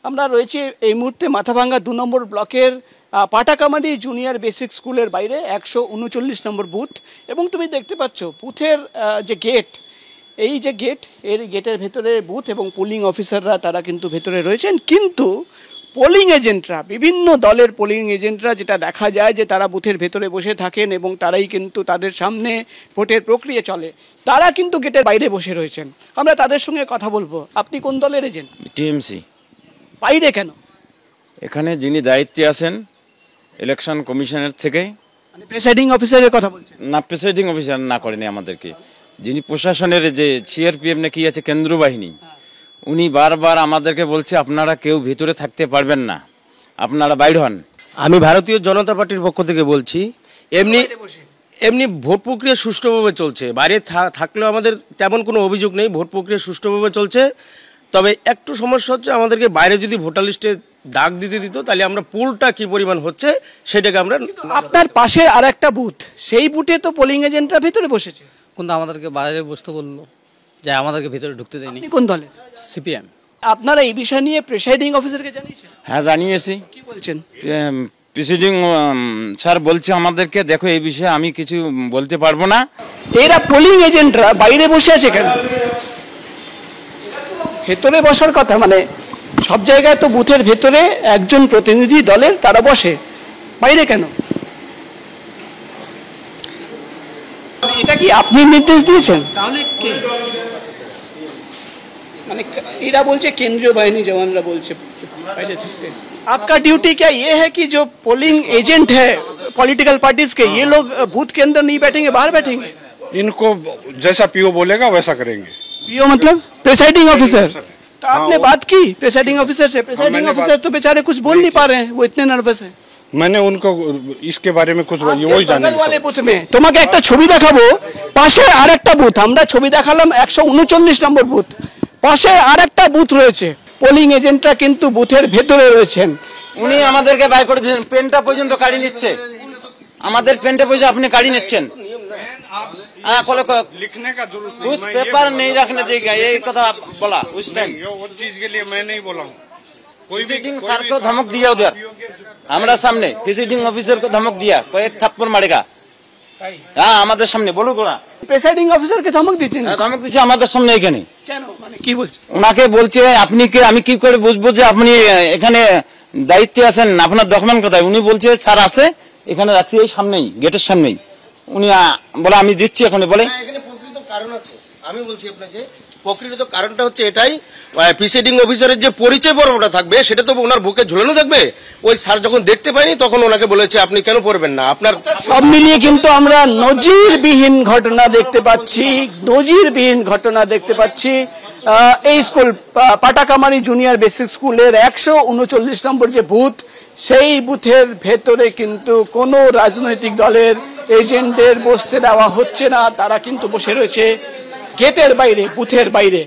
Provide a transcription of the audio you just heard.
আমরা রয়েছি এই মুহূর্তে মাথাভাঙ্গা 2 নম্বর ব্লকের পাটাকামারি জুনিয়র বেসিক স্কুলের বাইরে 139 নম্বর বুথ এবং তুমি দেখতে পাচ্ছ বুথের যে গেট, এই যে গেট, এর গেটের ভেতরে বুথ এবং পোলিং অফিসাররা তারা কিন্তু ভেতরে রয়েছেন, কিন্তু পোলিং এজেন্টরা, বিভিন্ন দলের পোলিং এজেন্টরা যেটা দেখা যায় যে তারা বুথের ভেতরে বসে থাকেন এবং তারাই কিন্তু তাদের সামনে ভোটের প্রক্রিয়া চলে, তারা কিন্তু গেটের বাইরে বসে রয়েছেন। আমরা তাদের সঙ্গে কথা বলবো। আপনি কোন দলের এজেন্ট? টিএমসি। বাইরে কেন? এখানে যিনি দায়িত্বে আছেন ইলেকশন কমিশনের থেকে, মানে প্রেসাইডিং অফিসারের কথা বলছেন? না, প্রেসাইডিং অফিসার না করেনি আমাদেরকে, যিনি প্রশাসনের যে সিআরপিএফ নাকি আছে কেন্দ্র বাহিনী, উনি বারবার আমাদেরকে বলছে আপনারা কেউ ভিতরে থাকতে পারবেন না, আপনারা বাইরে হন। আমি ভারতীয় জনতা পার্টির পক্ষ থেকে বলছি, এমনি ভোট প্রক্রিয়া সুষ্ঠুভাবে চলছে, বাইরে থাকলেও আমাদের তেমন কোনো অভিযোগ নেই, ভোট প্রক্রিয়া সুষ্ঠুভাবে চলছে। তবে একটু সমস্যা হচ্ছে, আমাদেরকে বাইরে যদি ভোটার লিস্টে দাগ দিতে দিত তাহলে আমরা পুলটা কি পরিমাণ হচ্ছে সেটাকে আমরা। আপনার পাশে আর একটা বুথ, সেই বুথে তো পোলিং এজেন্টরা ভেতরে বসেছে, কিন্তু আমাদেরকে বাইরে বসতে বললো, যে আমাদেরকে ভিতরে ঢুকতে দেয়নি। কোন দলে? সিপিএম। আপনারা এই বিষয় নিয়ে প্রেসাইডিং অফিসারকে জানিয়েছেন? হ্যাঁ, জানিয়েছি। কি বলছেন? প্রেসিডিং স্যার বলছে আমাদেরকে, দেখো এই বিষয়ে আমি কিছু বলতে পারবো না। এরা পোলিং এজেন্টরা বাইরে বসে আছে কেন? ভেতরে বসার কথা, মানে সব জায়গায় তো বুথের ভেতরে একজন প্রতিনিধি দলের তারা বসে, বাইরে কেন? এটা কি আপনি নির্দেশ দিয়েছেন? তাহলে কে? মানে এরা বলছে কেন্দ্রীয় বাহিনী জওয়ানরা বলছে বাইরে থাকতে। आपका ड्यूटी क्या ये है कि जो पोलिंग एजेंट है पॉलिटिकल पार्टीज के, ये लोग बूथ के अंदर नहीं बैठेंगे, बाहर बैठेंगे? इनको जैसा पीओ बोलेगा वैसा करेंगे। पीओ मतलब प्रेसाइडिंग ऑफिसर? तो आपने बात की प्रेसाइडिंग ऑफिसर से? प्रेसाइडिंग ऑफिसर तो बेचारे कुछ बोल नहीं पा रहे हैं, वो इतने नर्वस हैं। मैंने उनको इसके बारे में कुछ वही जाने वाले बुथ में তোমাকে একটা ছবি দেখাবো, পাশে আরেকটা বুথ, আমরা ছবি দেখালাম 139 নম্বর বুথ, পাশে আরেকটা বুথ রয়েছে, পোলিং এজেন্টরা কিন্তু বুথের ভেতরে রয়েছেন। উনি আমাদেরকে বাইর করে দিয়েছেন, পেনটা পর্যন্ত কাড়ি নিচ্ছে, আমাদের পেনটা পর্যন্ত আপনি কাড়ি নিচ্ছেন। लिखने का जरूरत उस पेपर नहीं रखने देगा, ये कथा बोला उस टाइम। वो चीज के लिए मैं नहीं बोला हूँ। कोई प्रेसिडिंग सर को धमक दिया उधर हमारा सामने, प्रेसिडिंग ऑफिसर को धमक दिया, कोई एक थप्पड़ मारेगा। हाँ, हमारे सामने बोलो गोड़ा প্রেসাইডিং অফিসারকে ধমক দিতেন? ধমক দিচ্ছে আমাদের সামনে। এখানে কেন, মানে কি বলছে? ওনাকে বলছে আপনি কে, আমি কি করে বুঝবো যে আপনি এখানে দায়িত্বে আছেন, আপনার ডকুমেন্ট কোথায়? উনি বলছে স্যার আছে, এখানে রাখছি, এই সামনেই, গেটের সামনেই। উনি বলে আমি দিচ্ছি এখানে, বলে এখানে প্রকৃত কারণ আছে, আমি বলছি আপনাকে প্রকৃত কারণটা হচ্ছে এটাই, প্রিসাইডিং অফিসারের যে পরিচয় পর্বটা থাকবে সেটা তো ওনার বুকে ঝুলানো থাকবে। ওই স্যার যখন দেখতে পায়নি তখন ওনাকে বলেছে আপনি কেন পড়বেন না আপনার। সব মিলিয়ে কিন্তু আমরা নজিরবিহীন ঘটনা দেখতে পাচ্ছি, নজিরবিহীন ঘটনা দেখতে পাচ্ছি। এই স্কুল পাটাকামারি জুনিয়র বেসিক স্কুলের 139 নম্বর যে বুথ, সেই বুথের ভেতরে কিন্তু কোনো রাজনৈতিক দলের এজেন্টদের বসতে দেওয়া হচ্ছে না, তারা কিন্তু বসে রয়েছে গেটের বাইরে, বুথের বাইরে।